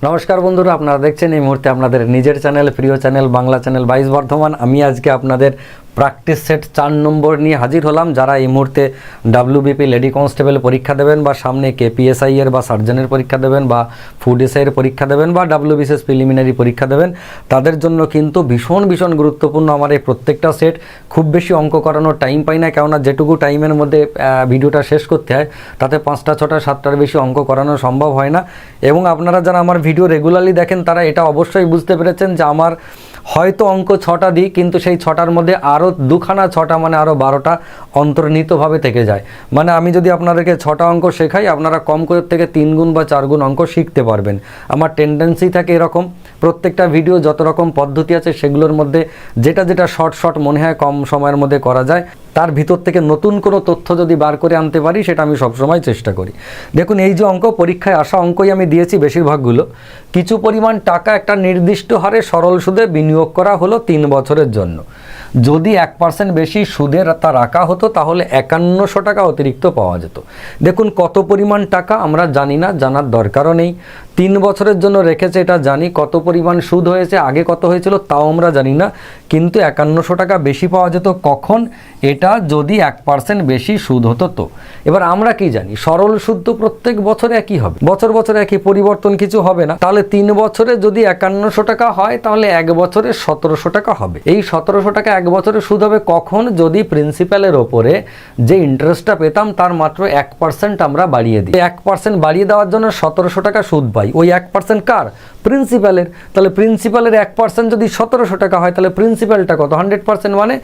नमस्कार बंधुरा আপনারা দেখছেন এই মুহূর্তে আপনাদের নিজের চ্যানেল প্রিয় চ্যানেল বাংলা চ্যানেল 22 বর্ধমান। আমি আজকে আপনাদের প্র্যাকটিস সেট 4 নম্বর নিয়ে হাজির হলাম। যারা এই মুহূর্তে ডব্লিউবিপি লেডি কনস্টেবল পরীক্ষা দেবেন বা সামনে কেপিএসআই এর বা সার্জনের পরীক্ষা দেবেন বা ফুড এসআই এর পরীক্ষা দেবেন বা ডব্লিউবিসিএস প্রিলিমিনারি পরীক্ষা দেবেন, তাদের জন্য কিন্তু ভীষণ গুরুত্বপূর্ণ আমার এই প্রত্যেকটা সেট। খুব বেশি অঙ্ক করানোর টাইম পাই না, কেননা যেটুকু টাইমের মধ্যে ভিডিওটা শেষ করতে হয় তাতে 5টা 6টা 7টার বেশি অঙ্ক করানো সম্ভব হয় না। এবং আপনারা যারা আমার ভিডিও রেগুলারলি দেখেন তারা এটা অবশ্যই বুঝতে পেরেছেন যে আমার হয়তো অঙ্ক 6টা দিই, কিন্তু সেই 6টার মধ্যে আরও দুখানা 6টা মানে আরও 12টা অন্তর্নিহিতভাবে থেকে যায়। মানে আমি যদি আপনাদেরকে 6টা অঙ্ক শেখাই, আপনারা কম করে থেকে 3 গুণ বা 4 গুণ অঙ্ক শিখতে পারবেন। আমার টেন্ডেন্সি থাকে এরকম, প্রত্যেকটা ভিডিও যত রকম পদ্ধতি আছে সেগুলোর মধ্যে যেটা শর্ট মনে হয় কম সময়ের মধ্যে করা যায়, তার ভিতর থেকে নতুন কোনো তথ্য যদি বার করে আনতে পারি সেটা আমি সবসময় চেষ্টা করি। দেখুন, এই যে অঙ্ক পরীক্ষায় আসা অঙ্কই আমি দিয়েছি বেশিরভাগগুলো। কিছু পরিমাণ টাকা একটা নির্দিষ্ট হারে সরল সুদে বিনিয়োগ করা হলো 3 বছরের জন্য। যদি 1% বেশি সুদের তা রাখা হতো তাহলে 5100 টাকা অতিরিক্ত পাওয়া যেত। দেখুন কত পরিমাণ টাকা আমরা জানি না, জানার দরকারও নেই। 3 বছরের জন্য রেখেছে এটা জানি, কত পরিমাণ সুদ হয়েছে আগে কত হয়েছিল তাও আমরা জানি না, কিন্তু 5100 টাকা বেশি পাওয়া যেত কখন? এটা যদি 1% বেশি সুদ হতো তো। এবার আমরা কি জানি, সরল সুদ তো প্রত্যেক বছরে একই হবে, বছর একই, পরিবর্তন কিছু হবে না। তাহলে 3 বছরে যদি 5100 টাকা হয় তাহলে 1 বছরে 1700 টাকা হবে। এই 1700 টাকা 1 বছরে সুদ হবে কখন? যদি প্রিন্সিপালের ওপরে যে ইন্টারেস্টটা পেতাম তার মাত্র 1% আমরা বাড়িয়ে দিই। 1% বাড়িয়ে দেওয়ার জন্য 1700 টাকা সুদ পাই। ওই 1% কার? প্রিন্সিপালের। তাহলে প্রিন্সিপালের 1% যদি 1700 টাকা হয় তাহলে প্রিন্সিপালটা কত? 100% মানে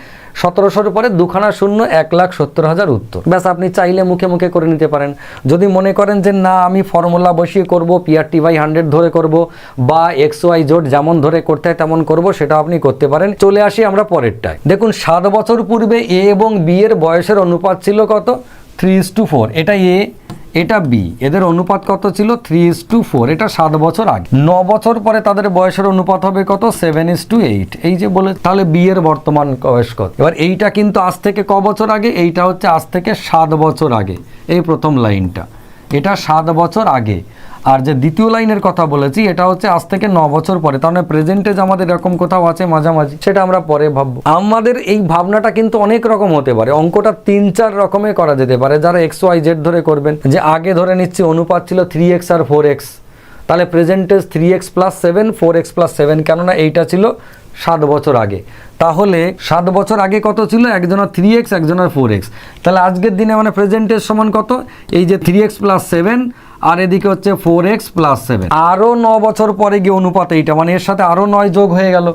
1700-এর পরে দুখানা শূন্য, 1,70,000 উত্তর। ব্যাস, আপনি চাইলে মুখে করে নিতে পারেন। যদি মনে করেন যে না আমি ফর্মুলা বসিয়ে করব, PRT/100 ধরে করব বা XY জোট যেমন ধরে করতে হয় তেমন করব, সেটা আপনি করতে পারেন। চলে আসি আমরা পরেরটায়। দেখুন 7 বছর পূর্বে এ এবং বি এর বয়সের অনুপাত ছিল কত? 3:4। এটা এ, এটা বি, এদের অনুপাত কত ছিল? 3:4। এটা 7 বছর আগে। 9 বছর পরে তাদের বয়সের অনুপাত হবে কত? 7:8। এই যে বলে, তাহলে বি এর বর্তমান বয়স কত? এবার এইটা কিন্তু আজ থেকে ক বছর আগে? এইটা হচ্ছে আজ থেকে 7 বছর আগে। এই প্রথম লাইনটা, এটা 7 বছর আগে। আর যে দ্বিতীয় লাইনের কথা বলেছি এটা হচ্ছে আজ থেকে 9 বছর পরে। তার মানে প্রেজেন্টেজ আমাদের এরকম কোথাও আছে মাঝামাঝি, সেটা আমরা পরে ভাববো। আমাদের এই ভাবনাটা কিন্তু অনেক রকম হতে পারে। অঙ্কটা 3-4 রকমে করা যেতে পারে। যারা XYZ ধরে করবেন, যে আগে ধরে নিচ্ছি অনুপাত ছিল 3x আর 4x, তাহলে প্রেজেন্টেজ 3x + 7, 4x + 7, কেননা এইটা ছিল 7 বছর আগে। তাহলে 7 বছর আগে কত ছিল? একজনের 3x, একজনের 4x। তাহলে আজকের দিনে মানে প্রেজেন্টেজ সমান কত? এই যে 3x + 7 আর এদিকে হচ্ছে 4x + 7। আরও 9 বছর পরে গিয়ে অনুপাত এইটা, মানে এর সাথে আরও 9 যোগ হয়ে গেল।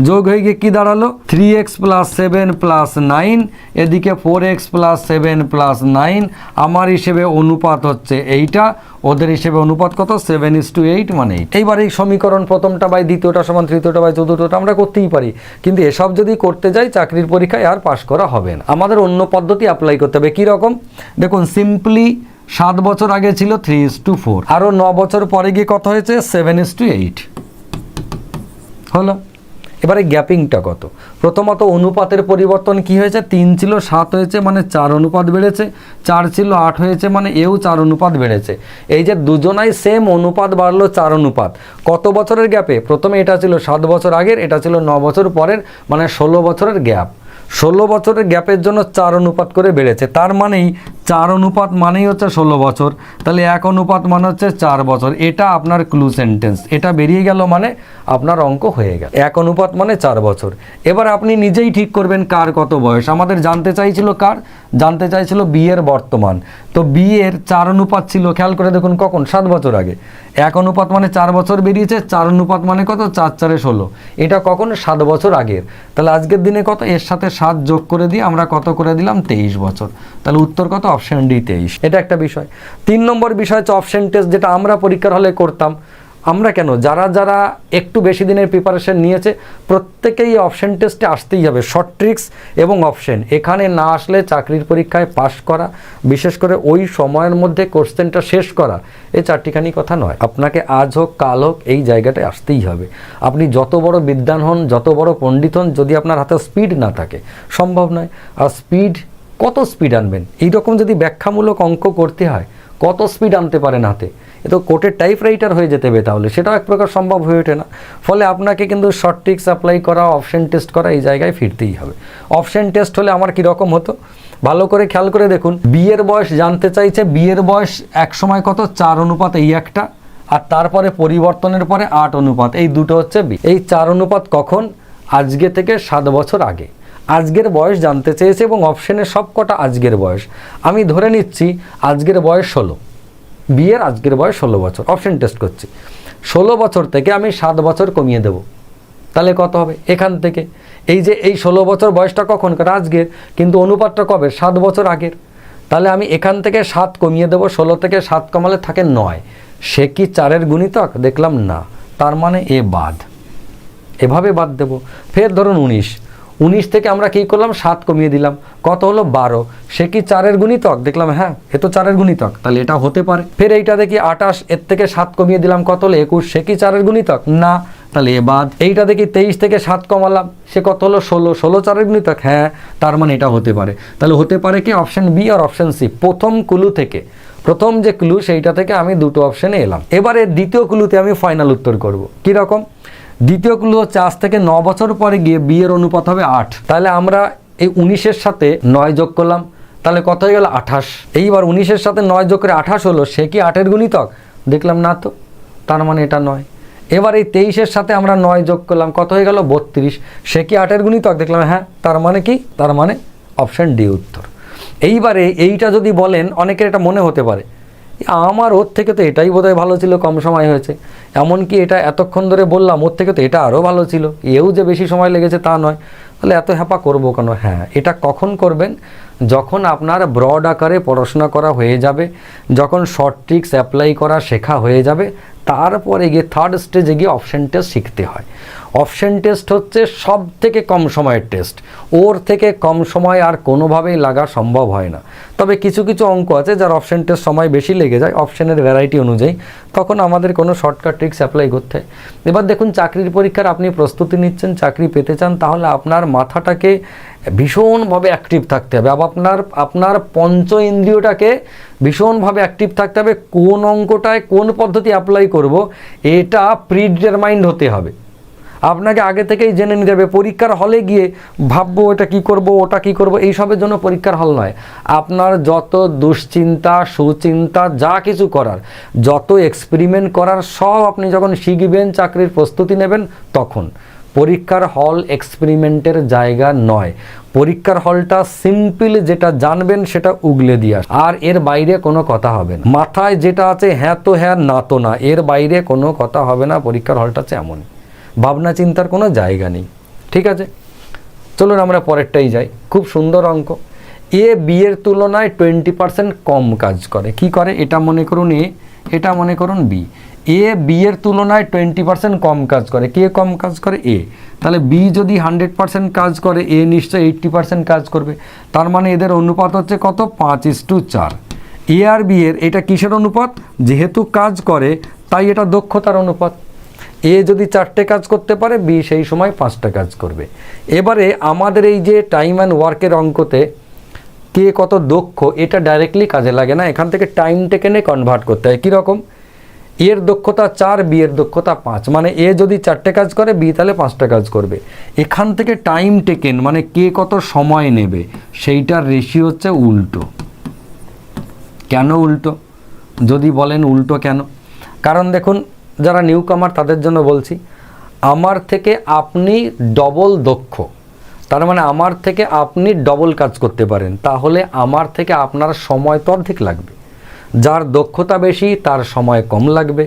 যোগ হয়ে গিয়ে কী দাঁড়ালো? 3x + 7 + 9, এদিকে 4x + 7 + 9। আমার হিসেবে অনুপাত হচ্ছে এইটা, ওদের হিসেবে অনুপাত কত? 7:8 মানে 8। এইবার এই সমীকরণ প্রথমটা বাই দ্বিতীয়টা সমান তৃতীয়টা বাই চতুর্থটা আমরা করতেই পারি, কিন্তু এসব যদি করতে যাই চাকরির পরীক্ষায় আর পাশ করা হবে না। আমাদের অন্য পদ্ধতি অ্যাপ্লাই করতে হবে। কীরকম? দেখুন সিম্পলি 7 বছর আগে ছিল 3:4, আরও 9 বছর পরে গিয়ে কত হয়েছে? 7:8 হলো। এবারে গ্যাপিংটা কত? প্রথমত অনুপাতের পরিবর্তন কি হয়েছে? 3 ছিল 7 হয়েছে, মানে 4 অনুপাত বেড়েছে। 4 ছিল 8 হয়েছে, মানে এও 4 অনুপাত বেড়েছে। এই যে দুজনাই সেম অনুপাত বাড়লো, 4 অনুপাত। কত বছরের গ্যাপে? প্রথমে এটা ছিল 7 বছর আগের, এটা ছিল 9 বছর পরের, মানে 16 বছরের গ্যাপ। 16 বছরের গ্যাপের জন্য 4 অনুপাত করে বেড়েছে। তার মানেই 4 অনুপাত মানেই হচ্ছে 16 বছর। তাহলে 1 অনুপাত মানে হচ্ছে 4 বছর। এটা আপনার ক্লু সেন্টেন্স। এটা বেরিয়ে গেল মানে আপনার অঙ্ক হয়ে গেল। 1 অনুপাত মানে 4 বছর। এবার আপনি নিজেই ঠিক করবেন কার কত বয়স। আমাদের জানতে চাইছিল কার? জানতে চাইছিল বি এর বর্তমান। তো বি এর 4 অনুপাত ছিল, খেয়াল করে দেখুন কখন? 7 বছর আগে। 1 অনুপাত মানে 4 বছর বেরিয়েছে, 4 অনুপাত মানে কত? 4×4 16। এটা কখন? 7 বছর আগের। তাহলে আজকের দিনে কত? এর সাথে 7 যোগ করে দিয়ে আমরা কত করে দিলাম? 23 বছর। তাহলে উত্তর কত? Option D 23। এটা একটা বিষয়। 3 নম্বর বিষয় হচ্ছে অপশন টেস্ট, যেটা আমরা পরীক্ষার হলে করতাম। আমরা কেন, যারা একটু বেশি দিনের প্রিপারেশন নিয়েছে প্রত্যেকেই অপশন টেস্টে আসতেই হবে। শর্ট ট্রিক্স এবং অপশন এখানে না আসলে চাকরির পরীক্ষায় পাশ করা, বিশেষ করে ওই সময়ের মধ্যে কোশ্চেনটা শেষ করা, এই চারটিখানি কথা নয়। আপনাকে আজ হোক কাল হোক এই জায়গাটায় আসতেই হবে। আপনি যত বড় বিদ্বান হন, যত বড় পণ্ডিত হন, যদি আপনার হাতে স্পিড না থাকে সম্ভব নয়। আর স্পিড, কত স্পিড আনবেন? এইরকম যদি ব্যাখ্যামূলক অঙ্ক করতে হয় কত স্পিড আনতে পারেন হাতে, এ তো কোর্টের টাইপরাইটার হয়ে যেতে হবে, তাহলে সেটাও এক প্রকার সম্ভব হয়ে ওঠে না। ফলে আপনাকে কিন্তু শর্ট ট্রিক্স অ্যাপ্লাই করা, অপশন টেস্ট করা, এই জায়গায় ফিরতেই হবে। অপশন টেস্ট হলে আমার কীরকম হতো, ভালো করে খেয়াল করে দেখুন, বিয়ের বয়স জানতে চাইছে, বিয়ের বয়স এক সময় কত 4 অনুপাত এই একটা, আর তারপরে পরিবর্তনের পরে 8 অনুপাত, এই দুটো হচ্ছে বি। এই 4 অনুপাত কখন, আজকে থেকে 7 বছর আগে। আজকের বয়স জানতে চেয়েছে এবং অপশানে সব কটা আজকের বয়স। আমি ধরে নিচ্ছি আজকের বয়স 16, বিয়ের আজকের বয়স 16 বছর, অপশন টেস্ট করছি। 16 বছর থেকে আমি 7 বছর কমিয়ে দেব, তাহলে কত হবে, এখান থেকে এই যে এই 16 বছর বয়সটা কখনকার, আজকের, কিন্তু অনুপাতটা কবে, 7 বছর আগের। তাহলে আমি এখান থেকে 7 কমিয়ে দেবো, 16 থেকে 7 কমালে থাকে 9। সে কি 4-এর গুণিতক, দেখলাম না, তার মানে এ বাদ, এভাবে বাদ দেব। ফের ধরুন 19 থেকে আমরা কী করলাম, 7 কমিয়ে দিলাম, কত হলো 12। সে কি 4-এর গুণিতক, দেখলাম হ্যাঁ এ তো 4-এর গুণিতক, তাহলে এটা হতে পারে। ফের এইটা দেখি 28, এর থেকে 7 কমিয়ে দিলাম, কত হলো 21। সে কি 4-এর গুণিতক, না, তাহলে এ বাদ। এইটা দেখি 23 থেকে 7 কমালাম, সে কত হলো 16, 16 4-এর গুণিতক, হ্যাঁ, তার মানে এটা হতে পারে। তাহলে হতে পারে কি, অপশন বি আর অপশন সি। প্রথম ক্লু থেকে, প্রথম যে ক্লু সেইটা থেকে আমি দুটো অপশানে এলাম। এবারে দ্বিতীয় ক্লুতে আমি ফাইনাল উত্তর করব। কীরকম, দ্বিতীয় ক্লু হচ্ছে আজ থেকে 9 বছর পরে গিয়ে বিয়ের অনুপাত হবে 8। তাহলে আমরা এই 19-এর সাথে 9 যোগ করলাম, তাহলে কত হয়ে গেল 28। এইবার 19-এর সাথে 9 যোগ করে 28 হলো, সে কি 8-এর গুণিতক, দেখলাম না তো, তার মানে এটা নয়। এবার এই 23-এর সাথে আমরা 9 যোগ করলাম, কত হয়ে গেল 32। সে কি 8-এর গুণিতক, দেখলাম হ্যাঁ, তার মানে কি, তার মানে অপশান ডি উত্তর। এইবারে এইটা যদি বলেন, অনেকের এটা মনে হতে পারে আমার ওর থেকে তো এটাই বোধহয় ভালো ছিল, কম সময় হয়েছে, এমনকি এটা এতক্ষণ ধরে বললাম ওর থেকে তো এটা আরও ভালো ছিল, এও যে বেশি সময় লেগেছে তা নয়, তাহলে এত হ্যাপা করবো কেন। হ্যাঁ, এটা কখন করবেন, যখন আপনার ব্রড আকারে পড়াশোনা করা হয়ে যাবে, যখন শর্ট ট্রিক্স অ্যাপ্লাই করা শেখা হয়ে যাবে, তারপরে গিয়ে থার্ড স্টেজে গিয়ে অপশন টেস্ট শিখতে হয়। অপশন টেস্ট হচ্ছে সব থেকে কম সময়ের টেস্ট, ওর থেকে কম সময় আর কোনোভাবেই লাগা সম্ভব হয় না। তবে কিছু কিছু অঙ্ক আছে যার অপশন টেস্ট সময় বেশি লেগে যায়, অপশনের ভ্যারাইটি অনুযায়ী, তখন আমাদের কোনো শর্টকাট ট্রিক্স অ্যাপ্লাই করতে হয়। এবার দেখুন, চাকরির পরীক্ষার আপনি প্রস্তুতি নিচ্ছেন, চাকরি পেতে চান, তাহলে আপনার মাথাটাকে ভীষণভাবে অ্যাক্টিভ থাকতে হবে, আপনার পঞ্চ ইন্দ্রিয়টাকে ভীষণভাবে অ্যাক্টিভ থাকতে হবে। কোন অঙ্কটায় কোন পদ্ধতি অ্যাপ্লাই করব, এটা প্রিডিটারমাইন্ড হতে হবে। আপনাকে আগে থেকেই জেনে নিতে হবে। পরীক্ষার হলে গিয়ে ভাববো এটা কি করব, ওটা কি করব, এইসবের জন্য পরীক্ষার হল নয়। আপনার যত দুশ্চিন্তা, সুচিন্তা, যা কিছু করার, যত এক্সপেরিমেন্ট করার, সব আপনি যখন শিখবেন, চাকরির প্রস্তুতি নেবেন, তখন। পরীক্ষার হল এক্সপেরিমেন্টের জায়গা নয়। পরীক্ষার হলটা সিম্পল, যেটা জানবেন সেটা উগলে দিয়ে আসে, আর এর বাইরে কোনো কথা হবে না। মাথায় যেটা আছে হ্যাঁ তো হ্যাঁ, না তো না, এর বাইরে কোনো কথা হবে না। পরীক্ষার হলটা হচ্ছে এমন, ভাবনা চিন্তার কোনো জায়গা নেই। ঠিক আছে, চলুন আমরা পরেরটাই যাই। খুব সুন্দর অঙ্ক। এ বি এর তুলনায় 20% কম কাজ করে। কি করে, এটা মনে করুন এ, এটা মনে করুন বি। এ বি এর তুলনায় 20% কম কাজ করে। কে কম কাজ করে, এ। তাহলে বি যদি 100% কাজ করে, এ নিশ্চয়ই 80% কাজ করবে। তার মানে এদের অনুপাত হচ্ছে কত, 5:4। এ আর বি এর এটা কিসের অনুপাত, যেহেতু কাজ করে তাই এটা দক্ষতার অনুপাত। এ যদি 4টে কাজ করতে পারে, বি সেই সময় 5টা কাজ করবে। এবারে আমাদের এই যে টাইম অ্যান্ড ওয়ার্কের অঙ্কতে কে কত দক্ষ, এটা ডাইরেক্টলি কাজে লাগে না, এখান থেকে টাইম টেকেনে কনভার্ট করতে হয়। কীরকম, এর দক্ষতা 4, বি এর দক্ষতা 5, মানে এ যদি 4টে কাজ করে, বি তাহলে 5টা কাজ করবে। এখান থেকে টাইম টেকেন মানে কে কত সময় নেবে, সেইটার রেশিও হচ্ছে উল্টো। কেন উল্টো, যদি বলেন উল্টো কেন, কারণ দেখুন, যারা নিউ কামার তাদের জন্য বলছি, আমার থেকে আপনি ডবল দক্ষ, তার মানে আমার থেকে আপনি ডবল কাজ করতে পারেন, তাহলে আমার থেকে আপনার সময় তো অর্ধেক লাগবে। যার দক্ষতা বেশি তার সময় কম লাগবে,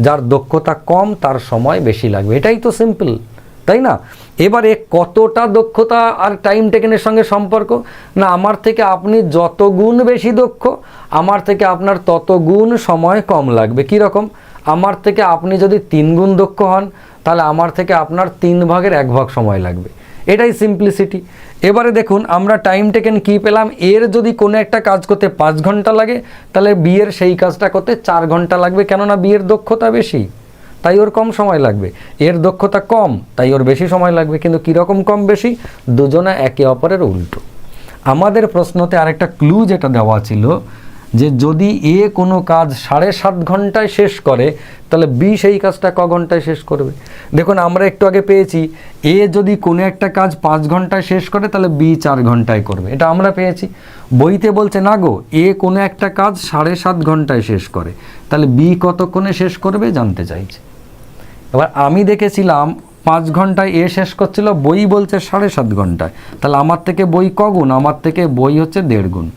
যার দক্ষতা কম তার সময় বেশি লাগবে। এটাই তো সিম্পল, তাই না? এবারে কতটা দক্ষতা আর টাইম টেকেনের সঙ্গে সম্পর্ক, না আমার থেকে আপনি যত গুণ বেশি দক্ষ, আমার থেকে আপনার তত গুণ সময় কম লাগবে। কীরকম, আমার থেকে আপনি যদি 3 গুণ দক্ষ হন, তাহলে আমার থেকে আপনার 3/1 সময় লাগবে। এটাই সিম্পলিসিটি। এবারে দেখুন, আমরা টাইম টেকেন কি পেলাম, এর যদি কোনো একটা কাজ করতে 5 ঘন্টা লাগে, তাহলে বি এর সেই কাজটা করতে 4 ঘন্টা লাগবে। কেননা বি এর দক্ষতা বেশি, তাই ওর কম সময় লাগবে। এর দক্ষতা কম, তাই ওর বেশি সময় লাগবে। কিন্তু কীরকম কম বেশি, দুজনা একে অপরের উল্টো। আমাদের প্রশ্নতে আরেকটা ক্লু যেটা দেওয়া ছিল, যে যদি এ কোনো কাজ 7.5 ঘন্টায় শেষ করে তাহলে বি সেই কাজটা ক ঘন্টায় শেষ করবে। দেখুন আমরা একটু আগে পেয়েছি এ যদি কোনো একটা কাজ 5 ঘন্টায় শেষ করে তাহলে বি 4 ঘন্টায় করবে, এটা আমরা পেয়েছি। বইতে বলছে না গো, এ কোনো একটা কাজ 7.5 ঘন্টায় শেষ করে, তাহলে বি কতক্ষণে শেষ করবে জানতে চাইছে। এবার আমি দেখেছিলাম 5 ঘন্টায় এ শেষ করছিল, বই বলছে 7.5 ঘন্টায়, তাহলে আমার থেকে বই কগুণ? আমার থেকে বই হচ্ছে 1.5 গুণ।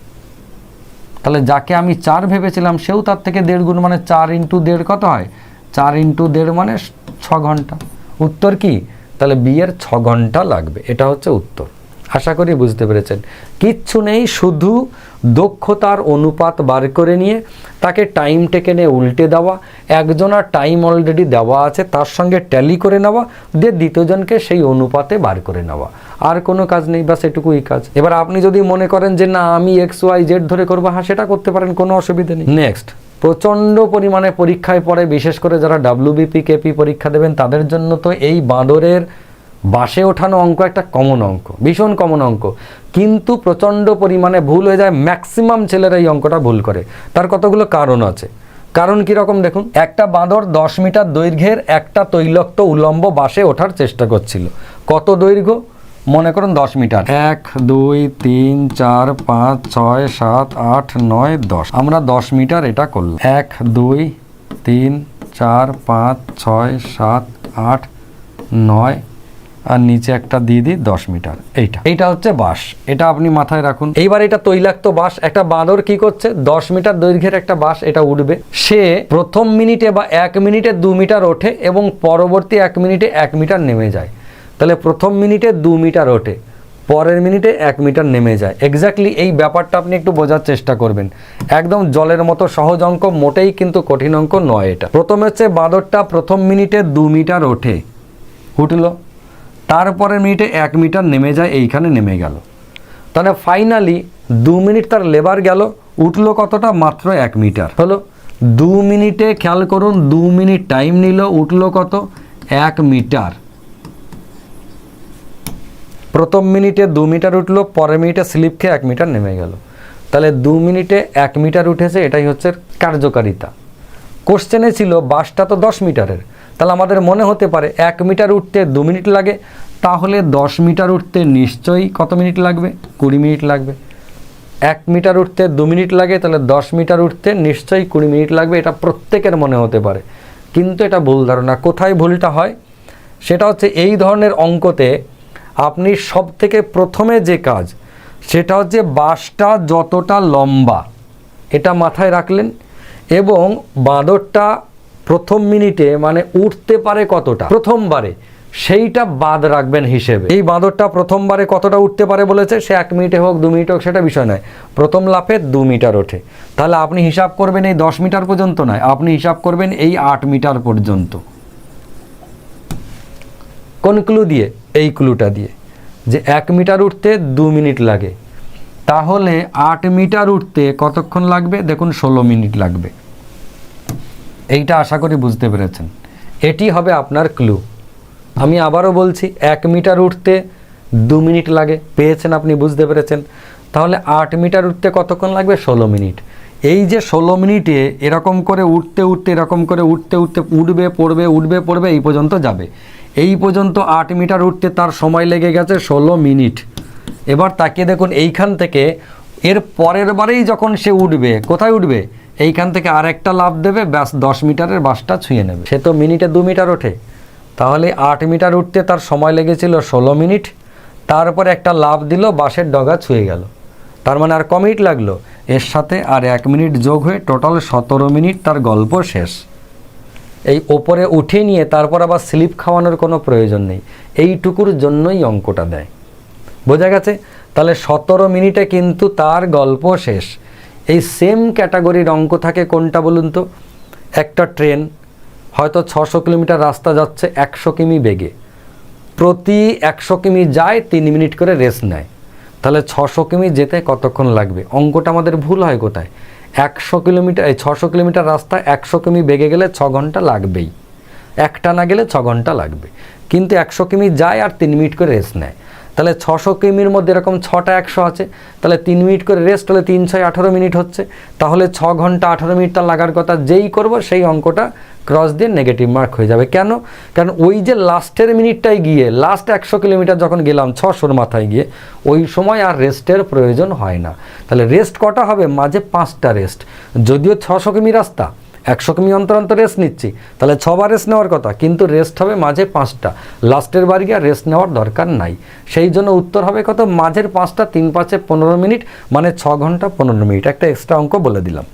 তাহলে যাকে আমি 4 ভেবেছিলাম সেও তার থেকে 1.5 গুণ, মানে 4 × 1.5 কত হয়? 4 × 1.5 মানে 6 ঘন্টা। উত্তর কি? তাহলে বি এর 6 ঘন্টা লাগবে, এটা হচ্ছে উত্তর। আশা করি বুঝতে পেরেছেন। কিচ্ছু নেই, শুধু দক্ষতার অনুপাত বার করে নিয়ে তাকে টাইম টেকেনে উল্টে দেওয়া, একজনের টাইম অলরেডি দেওয়া আছে তার সঙ্গে ট্যালি করে নেওয়া, দিয়ে দ্বিতীয়জনকে সেই অনুপাতে বার করে নেওয়া, আর কোনো কাজ নেই, বাস এটুকুই কাজ। এবার আপনি যদি মনে করেন যে না আমি XYZ ধরে করবো, হ্যাঁ সেটা করতে পারেন, কোনো অসুবিধা নেই। নেক্সট, প্রচণ্ড পরিমাণে পরীক্ষায় পড়ে, বিশেষ করে যারা WBP KP পরীক্ষা দেবেন তাদের জন্য তো এই বাঁদরের বাসে ওঠানো অঙ্ক একটা কমন অঙ্ক, ভীষণ কমন অঙ্ক, কিন্তু প্রচণ্ড পরিমাণে ভুল হয়ে যায়। ম্যাক্সিমাম ছেলেরা এই অঙ্কটা ভুল করে, তার কতগুলো কারণ আছে। কারণ কীরকম দেখুন, একটা বাঁদর 10 মিটার দৈর্ঘ্যের একটা তৈলক্ত উলম্ব বাসে ওঠার চেষ্টা করছিল। কত দৈর্ঘ্য? মনে করুন 10 মিটার। 1 2 3 4 5 6 7 8 9 10, আমরা 10 মিটার এটা করলাম। 1 2 3 4 5 6 7 8 9, আর নিচে একটা দিয়ে দিই 10 মিটার। এইটা হচ্ছে বাঁশ, এটা আপনি মাথায় রাখুন। এইবার এটা তৈলাক্ত বাঁশ, একটা বাঁদর কি করছে, 10 মিটার দৈর্ঘ্যের একটা বাঁশ এটা উঠবে। সে প্রথম মিনিটে বা 1 মিনিটে 2 মিটার ওঠে এবং পরবর্তী 1 মিনিটে 1 মিটার নেমে যায়। তাহলে প্রথম মিনিটে 2 মিটার ওঠে, পরের মিনিটে 1 মিটার নেমে যায়। এক্স্যাক্টলি এই ব্যাপারটা আপনি একটু বোঝার চেষ্টা করবেন। একদম জলের মতো সহজ অঙ্ক, মোটেই কিন্তু কঠিন অঙ্ক নয় এটা। প্রথমে হচ্ছে বাঁদরটা প্রথম মিনিটে 2 মিটার ওঠে, উঠলো, তারপরের মিনিটে 1 মিটার নেমে যায়, এইখানে নেমে গেল। তাহলে ফাইনালি 2 মিনিট তার লেবার গেল, উঠলো কতটা? মাত্র 1 মিটার হলো। 2 মিনিটে খেয়াল করুন, 2 মিনিট টাইম নিল, উঠলো কত? 1 মিটার। প্রথম মিনিটে 2 মিটার উঠলো, পরের মিনিটে স্লিপ খেয়ে 1 মিটার নেমে গেল। তাহলে 2 মিনিটে 1 মিটার উঠেছে, এটাই হচ্ছে কার্যকারিতা। কোশ্চেনে ছিল বাসটা তো 10 মিটারের, তাহলে আমাদের মনে হতে পারে 1 মিটার উঠতে 2 মিনিট লাগে, তাহলে 10 মিটার উঠতে নিশ্চয়ই কত মিনিট লাগবে? 20 মিনিট লাগবে। 1 মিটার উঠতে 2 মিনিট লাগে, তাহলে 10 মিটার উঠতে নিশ্চয়ই 20 মিনিট লাগবে, এটা প্রত্যেকের মনে হতে পারে। কিন্তু এটা ভুল ধারণা। কোথায় ভুলটা হয়? সেটা হচ্ছে এই ধরনের অঙ্কতে আপনি সব থেকে প্রথমে যে কাজ, সেটা হচ্ছে বাঁশটা যতটা লম্বা এটা মাথায় রাখলেন, এবং বাঁদরটা প্রথম মিনিটে মানে উঠতে পারে কতটা প্রথমবারে, সেইটা বাদ রাখবেন হিসেবে। এই বাঁদরটা প্রথমবারে কতটা উঠতে পারে বলেছে, সে 1 মিনিটে হোক 2 মিনিট হোক সেটা বিষয় নয়, প্রথম লাফে 2 মিটার ওঠে। তাহলে আপনি হিসাব করবেন এই 10 মিটার পর্যন্ত নয়, আপনি হিসাব করবেন এই 8 মিটার পর্যন্ত। কোন ক্লু দিয়ে? এই ক্লুটা দিয়ে, যে 1 মিটার উঠতে 2 মিনিট লাগে, তাহলে 8 মিটার উঠতে কতক্ষণ লাগবে? দেখুন 16 মিনিট লাগবে। এইটা আশা করি বুঝতে পেরেছেন। এটি হবে আপনার ক্লু। আমি আবারও বলছি, 1 মিটার উঠতে 2 মিনিট লাগে, পেয়েছেন আপনি, বুঝতে পেরেছেন। তাহলে 8 মিটার উঠতে কতক্ষণ লাগবে? 16 মিনিট। এই যে 16 মিনিটে এরকম করে উঠতে উঠতে, এরকম করে উঠতে উঠতে উঠবে পড়বে, উঠবে পড়বে, এই পর্যন্ত যাবে। এই পর্যন্ত 8 মিটার উঠতে তার সময় লেগে গেছে 16 মিনিট। এবার তাকিয়ে দেখুন, এইখান থেকে এর পরের বারেই যখন সে উঠবে, কোথায় উঠবে? এইখান থেকে আর একটা লাফ দেবে, ব্যাস 10 মিটারের বাসটা ছুঁয়ে নেবে। সে তো মিনিটে 2 মিটার ওঠে, তাহলে 8 মিটার উঠতে তার সময় লেগেছিল 16 মিনিট, তারপর একটা লাফ দিল, বাসের ডগা ছুঁয়ে গেল, তার মানে আর ক মিনিট লাগলো? এর সাথে আর 1 মিনিট যোগ হয়ে টোটাল 17 মিনিট, তার গল্প শেষ। এই ওপরে উঠে নিয়ে তারপর আবার স্লিপ খাওয়ানোর কোনো প্রয়োজন নেই, এইটুকুর জন্যই অঙ্কটা দেয়। বোঝা গেছে? তাহলে 17 মিনিটে কিন্তু তার গল্প শেষ। এই সেম ক্যাটাগরির অঙ্ক থাকে কোনটা বলুন তো? একটা ট্রেন হয়তো 600 কিলোমিটার রাস্তা যাচ্ছে 100 কিমি বেগে, প্রতি 100 কিমি যায় 3 মিনিট করে রেস্ট নেয়, তাহলে 600 কিমি যেতে কতক্ষণ লাগবে? অঙ্কটা আমাদের ভুল হয় কোথায়? 100 কিলোমিটার, এই 600 কিলোমিটার রাস্তা 100 কিমি বেগে গেলে 6 ঘন্টা লাগবেই, একটা না গেলে 6 ঘন্টা লাগবে, কিন্তু 100 কিমি যায় আর 3 মিনিট করে রেস্ট নেয়, তাহলে 600 কিমির মধ্যে এরকম 6টা 100 আছে, তাহলে 3 মিনিট করে রেস্ট হলে 3 6 18 মিনিট হচ্ছে, তাহলে 6 ঘন্টা 18 মিনিট তার লাগার কথা। যেই করব সেই অঙ্কটা ক্রস দিয়ে নেগেটিভ মার্ক হয়ে যাবে। কেন? কারণ ওই যে লাস্টের মিনিটটায় গিয়ে লাস্ট 100 কিলোমিটার যখন গেলাম 600-র মাথায় গিয়ে, ওই সময় আর রেস্টের প্রয়োজন হয় না। তাহলে রেস্ট কটা হবে? মাঝে 5টা রেস্ট। যদিও 600 কিমি রাস্তা, 100 কিমি অন্তর অন্তর রেস্ট নিচ্ছি, তাহলে 6 বার রেস্ট নেওয়ার কথা, কিন্তু রেস্ট হবে মাঝে 5টা। লাস্টের বার গিয়ে রেস্ট নেওয়ার দরকার নাই। সেই জন্য উত্তর হবে কত? মাঝের 5টা 3 5 15 মিনিট, মানে 6 ঘন্টা 15 মিনিট। একটা এক্সট্রা অঙ্ক বলে দিলাম।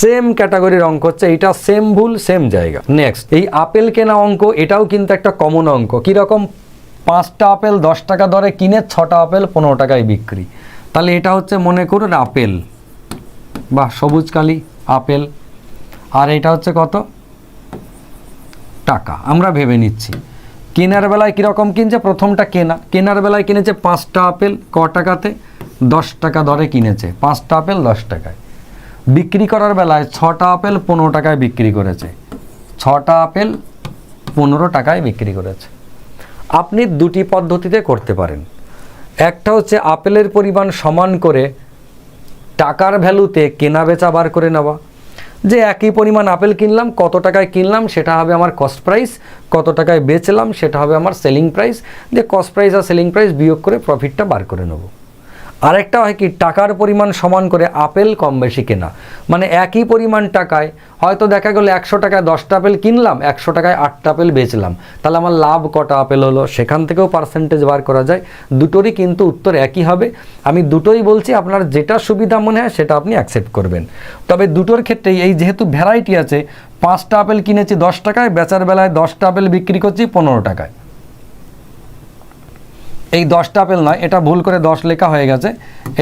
সেম ক্যাটাগরির অঙ্ক হচ্ছে এইটা, সেম ভুল সেম জায়গা। নেক্সট, এই আপেল কেনা অঙ্ক, এটাও কিন্তু একটা কমন অঙ্ক। কীরকম? 5টা আপেল 10 টাকা দরে কিনে 6টা আপেল 15 টাকায় বিক্রি। তাহলে এটা হচ্ছে মনে করুন আপেল বা সবুজ কালি আপেল, আর এটা হচ্ছে কত টাকা। আমরা ভেবে নিচ্ছি কেনার বেলায় কীরকম কিনছে। প্রথমটা কেনার বেলায় কিনেছে 5টা আপেল, ক টাকাতে? 10 টাকা দরে কিনেছে, 5টা আপেল 10 টাকায়। বিক্রি করার বেলায় 6টা আপেল 15 টাকায় বিক্রি করেছে, 6টা আপেল 15 টাকায় বিক্রি করেছে। আপনি দুটি পদ্ধতিতে করতে পারেন। একটা হচ্ছে আপেলের পরিমাণ সমান করে টাকার ভ্যালুতে কেনা বেচা বার করে নেওয়া, যে একই পরিমাণ আপেল কিনলাম, কত টাকায় কিনলাম সেটা হবে আমার কস্ট প্রাইস, কত টাকায় বেচলাম সেটা হবে আমার সেলিং প্রাইস, দিয়ে কস্ট প্রাইস আর সেলিং প্রাইস বিয়োগ করে প্রফিটটা বার করে নেব। আরেকটা হয় কি, টাকার পরিমাণ সমান করে আপেল কম বেশি কেনা, মানে একই পরিমাণ টাকায় হয়তো দেখা গেলো 100 টাকায় 10টা আপেল কিনলাম, 100 টাকায় 8টা আপেল বেচলাম, তাহলে আমার লাভ কটা আপেল হলো, সেখান থেকেও পার্সেন্টেজ বার করা যায়। দুটোরই কিন্তু উত্তর একই হবে। আমি দুটোই বলছি, আপনার যেটা সুবিধা মনে হয় সেটা আপনি অ্যাকসেপ্ট করবেন। তবে দুটোর ক্ষেত্রেই এই যেহেতু ভ্যারাইটি আছে, 5টা আপেল কিনেছি 10 টাকায়, বেচার বেলায় 10টা আপেল বিক্রি করছি 15 টাকায়। এই 10টা আপেল নয়, এটা ভুল করে 10 লেখা হয়ে গেছে,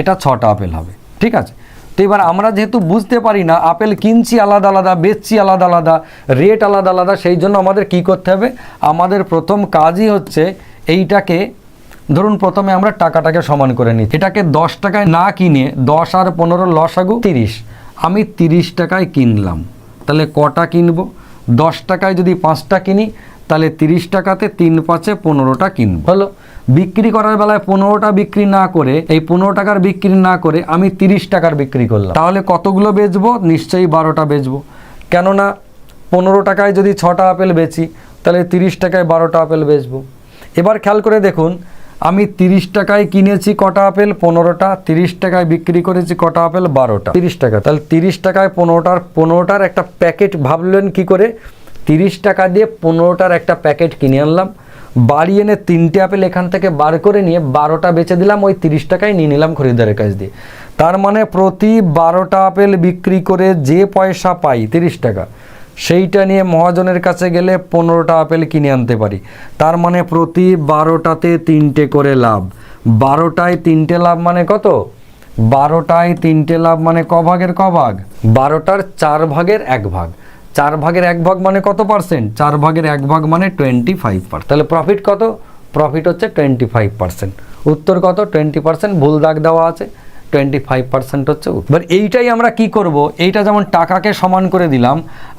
এটা 6টা আপেল হবে। ঠিক আছে? তো এবার আমরা যেহেতু বুঝতে পারি না, আপেল কিনছি আলাদা আলাদা, বেচছি আলাদা আলাদা, রেট আলাদা আলাদা, সেই জন্য আমাদের কি করতে হবে? আমাদের প্রথম কাজই হচ্ছে এইটাকে, ধরুন প্রথমে আমরা টাকাটাকে সমান করে নিই। এটাকে 10 টাকায় না কিনে, 10 আর 15 লসাগু 30, আমি 30 টাকায় কিনলাম। তাহলে কটা কিনবো? 10 টাকায় যদি 5টা কিনি, তাহলে 30 টাকাতে 3 5 15টা কিনবো। হলো। বিক্রি করার বেলায় 15টা বিক্রি না করে, এই 15 টাকার বিক্রি না করে আমি 30 টাকার বিক্রি করলাম। তাহলে কতগুলো বেচবো? নিশ্চয়ই 12টা বেচবো। কেননা 15 টাকায় যদি 6টা আপেল বেচি, তাহলে 30 টাকায় 12টা আপেল বেচবো। এবার খেয়াল করে দেখুন, আমি 30 টাকায় কিনেছি কটা আপেল? 15টা। 30 টাকায় বিক্রি করেছি কটা আপেল? 12টা। 30 টাকা, তাহলে 30 টাকায় 15টার একটা প্যাকেট, ভাবলেন কি করে? 30 টাকা দিয়ে 15টার একটা প্যাকেট কিনে আনলাম, বাড়ি এনে 3টে আপেল এখান থেকে বার করে নিয়ে 12টা বেচে দিলাম, ওই 30 টাকায় নিয়ে নিলাম খরিদ্দারের কাছ দিয়ে। তার মানে প্রতি 12টা আপেল বিক্রি করে যে পয়সা পাই 30 টাকা, সেইটা নিয়ে মহাজনের কাছে গেলে 15টা আপেল কিনে আনতে পারি। তার মানে প্রতি 12টাতে 3টে করে লাভ। 12টায় 3টে লাভ মানে কত? 12টায় 3টে লাভ মানে ক ভাগের ক ভাগ? 12টার 4 ভাগের 1 ভাগ। 4 ভাগের 1 ভাগ মানে কত পার্সেন্ট? 4 ভাগের 1 ভাগ মানে 25%। তাহলে প্রফিট কত? প্রফিট হচ্ছে 25%। উত্তর কত? 20%। ভুল দাগ দেওয়া আছে, 25% হচ্ছে উত্তর। এবার এইটাই আমরা কি করব? এইটা যেমন টাকাকে সমান করে দিলাম,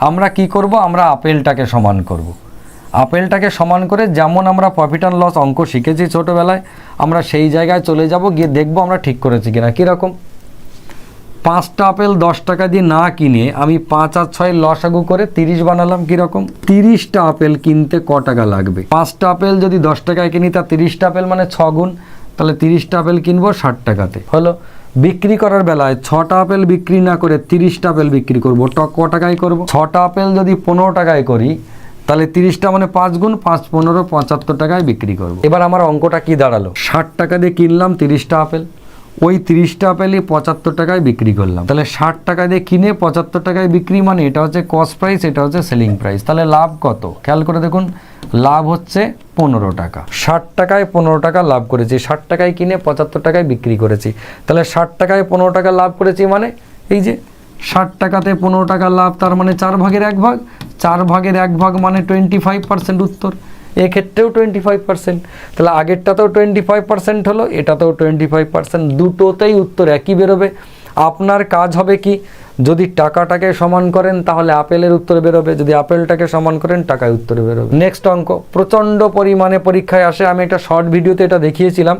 আমরা কি করব? আমরা আপেলটাকে সমান করব। আপেলটাকে সমান করে যেমন আমরা প্রফিট অ্যান্ড লস অঙ্ক শিখেছি ছোটোবেলায়, আমরা সেই জায়গায় চলে যাব, গিয়ে দেখব আমরা ঠিক করেছি কিনা। কীরকম? 5টা আপেল 10 টাকা দিয়ে না কিনে আমি 5 আর 6 লসাগু করে 30 বানালাম। কীরকম? 30টা আপেল কিনতে ক টাকা লাগবে? 5টা আপেল যদি 10 টাকায় কিনি, তা 30টা আপেল মানে 6 গুণ, তাহলে 30টা আপেল কিনবো 60 টাকাতে। হলো। বিক্রি করার বেলায় 6টা আপেল বিক্রি না করে 30টা আপেল বিক্রি করবো, ক টাকায় করব? 6টা আপেল যদি 15 টাকায় করি, তাহলে 30টা মানে 5 গুণ, 5 15 75 টাকায় বিক্রি করব। এবার আমার অঙ্কটা কি দাঁড়ালো? 60 টাকা দিয়ে কিনলাম 30টা আপেল, ওই 30টা আপেলই 75 টাকায় বিক্রি করলাম। তাহলে 60 টাকা দিয়ে কিনে 75 টাকায় বিক্রি, মানে এটা হচ্ছে কস্ট প্রাইস, এটা হচ্ছে সেলিং প্রাইস। তাহলে লাভ কত? খেয়াল করে দেখুন, লাভ হচ্ছে 15 টাকা। 60 টাকায় 15 টাকা লাভ করেছি, 60 টাকায় কিনে 75 টাকায় বিক্রি করেছি। তাহলে 60 টাকায় 15 টাকা লাভ করেছি, মানে এই যে 60 টাকাতে 15 টাকা লাভ, তার মানে 4 ভাগের 1 ভাগ। 4 ভাগের 1 ভাগ মানে 25% উত্তর। এক্ষেত্রেও 25%। তাহলে আগেরটাতেও 25% হলো, এটাতেও 25%। দুটোতেই উত্তর একই বেরোবে। আপনার কাজ হবে কি? যদি টাকাটাকে সমান করেন তাহলে আপেলের উত্তর বেরোবে, যদি আপেলটাকে সমান করেন টাকায় উত্তর বেরোবে। নেক্সট অঙ্ক প্রচণ্ড পরিমাণে পরীক্ষায় আসে, আমি একটা শর্ট ভিডিওতে এটা দেখিয়েছিলাম।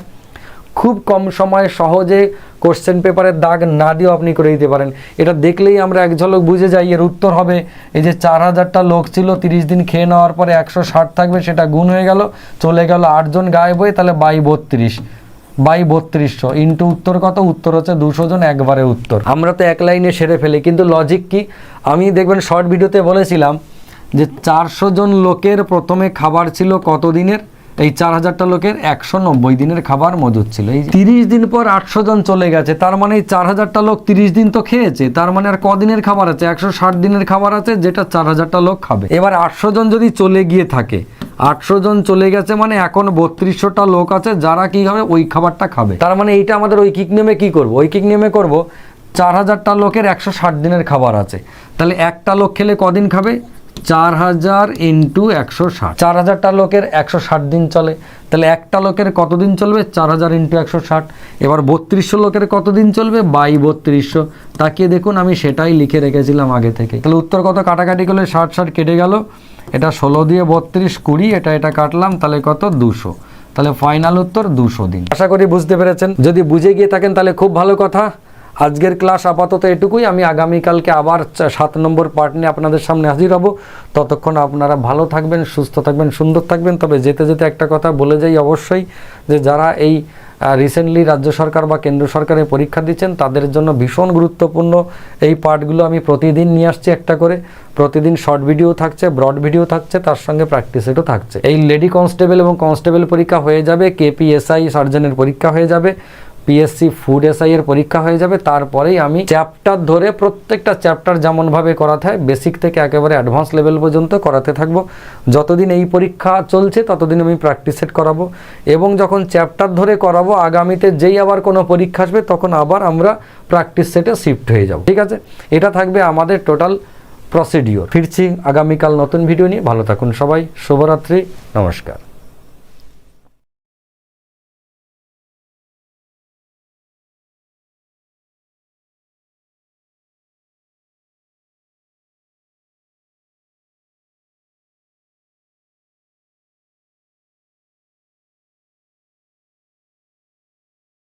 খুব কম সময়ে সহজে কোশ্চেন পেপারের দাগ না দিয়েও আপনি করে দিতে পারেন। এটা দেখলেই আমরা এক ঝলক বুঝে যাই এর উত্তর হবে এই যে 4000টা লোক ছিল, 30 দিন খেয়ে নেওয়ার পরে 160 থাকবে, সেটা গুণ হয়ে গেল, চলে গেল 8 জন গায়েব হয়ে, তাহলে বাই 3200 ইন্টু উত্তর কত? উত্তর হচ্ছে 200 জন, একবারে উত্তর। আমরা তো এক লাইনে সেরে ফেলি, কিন্তু লজিক কি? আমি দেখবেন শর্ট ভিডিওতে বলেছিলাম যে 400 জন লোকের প্রথমে খাবার ছিল কত দিনের? এই 4000টা লোকের 190 দিনের খাবার মজুদ ছিল। এই 30 দিন পর 800 জন চলে গেছে, তার মানে এই 4000টা লোক 30 দিন তো খেয়েছে, তার মানে আর কদিনের খাবার আছে? 160 দিনের খাবার আছে, যেটা 4000টা লোক খাবে। এবার 800 জন যদি চলে গিয়ে থাকে, 800 জন চলে গেছে মানে এখন 3200টা লোক আছে যারা কি হবে? ওই খাবারটা খাবে। তার মানে এইটা আমাদের ঐকিক নিয়মে কি করব? ঐকিক নিয়মে করব 4000টা লোকের 160 দিনের খাবার আছে, তাহলে একটা লোক খেলে কদিন খাবে? 4000 ইন্টু 160। 4000টা লোকের 160 দিন চলে, তাহলে একটা লোকের কতদিন চলবে? 4000 ইন্টু 160। এবার 3200 লোকের কতদিন চলবে? বাই 3200। তাকিয়ে দেখুন, আমি সেটাই লিখে রেখেছিলাম আগে থেকে। তাহলে উত্তর কত? কাটাকাটি করলে 60 কেটে গেল, এটা 16 দিয়ে 32 20, এটা কাটলাম, তাহলে কত? 200। তাহলে ফাইনাল উত্তর 200 দিন। আশা করি বুঝতে পেরেছেন। যদি বুঝে গিয়ে থাকেন তাহলে খুব ভালো কথা। আজকের ক্লাস আপাতত এটুকুই। আমি আগামীকালকে আবার 7 নম্বর পার্ট নিয়ে আপনাদের সামনে হাজির হব। ততক্ষণ আপনারা ভালো থাকবেন, সুস্থ থাকবেন, সুন্দর থাকবেন। তবে যেতে যেতে একটা কথা বলে যাই অবশ্যই, যে যারা এই রিসেন্টলি রাজ্য সরকার বা কেন্দ্র সরকারের পরীক্ষা দিচ্ছেন তাদের জন্য ভীষণ গুরুত্বপূর্ণ এই পার্টগুলো আমি প্রতিদিন নিয়ে আসছি একটা করে। প্রতিদিন শর্ট ভিডিও থাকছে, ব্রড ভিডিও থাকছে, তার সঙ্গে প্র্যাকটিস সেটও থাকছে। এই লেডি কনস্টেবল এবং কনস্টেবল পরীক্ষা হয়ে যাবে, কেপিএসআই সার্জনের পরীক্ষা হয়ে যাবে, পিএসসি ফুড এসআই এর পরীক্ষা হয়ে যাবে। তারপরেই আমি চ্যাপ্টার ধরে প্রত্যেকটা চ্যাপ্টার যেমনভাবে করাতে হয় বেসিক থেকে একেবারে অ্যাডভান্স লেভেল পর্যন্ত করাতে থাকবো। যতদিন এই পরীক্ষা চলছে ততদিন আমি প্র্যাকটিস সেট করাবো, এবং যখন চ্যাপ্টার ধরে করাবো আগামীতে যেই আবার কোনো পরীক্ষা আসবে তখন আবার আমরা প্র্যাকটিস সেটে শিফট হয়ে যাব। ঠিক আছে, এটা থাকবে আমাদের টোটাল প্রসিডিওর। ফিরছি আগামীকাল নতুন ভিডিও নিয়ে। ভালো থাকুন সবাই, শুভরাত্রি, নমস্কার।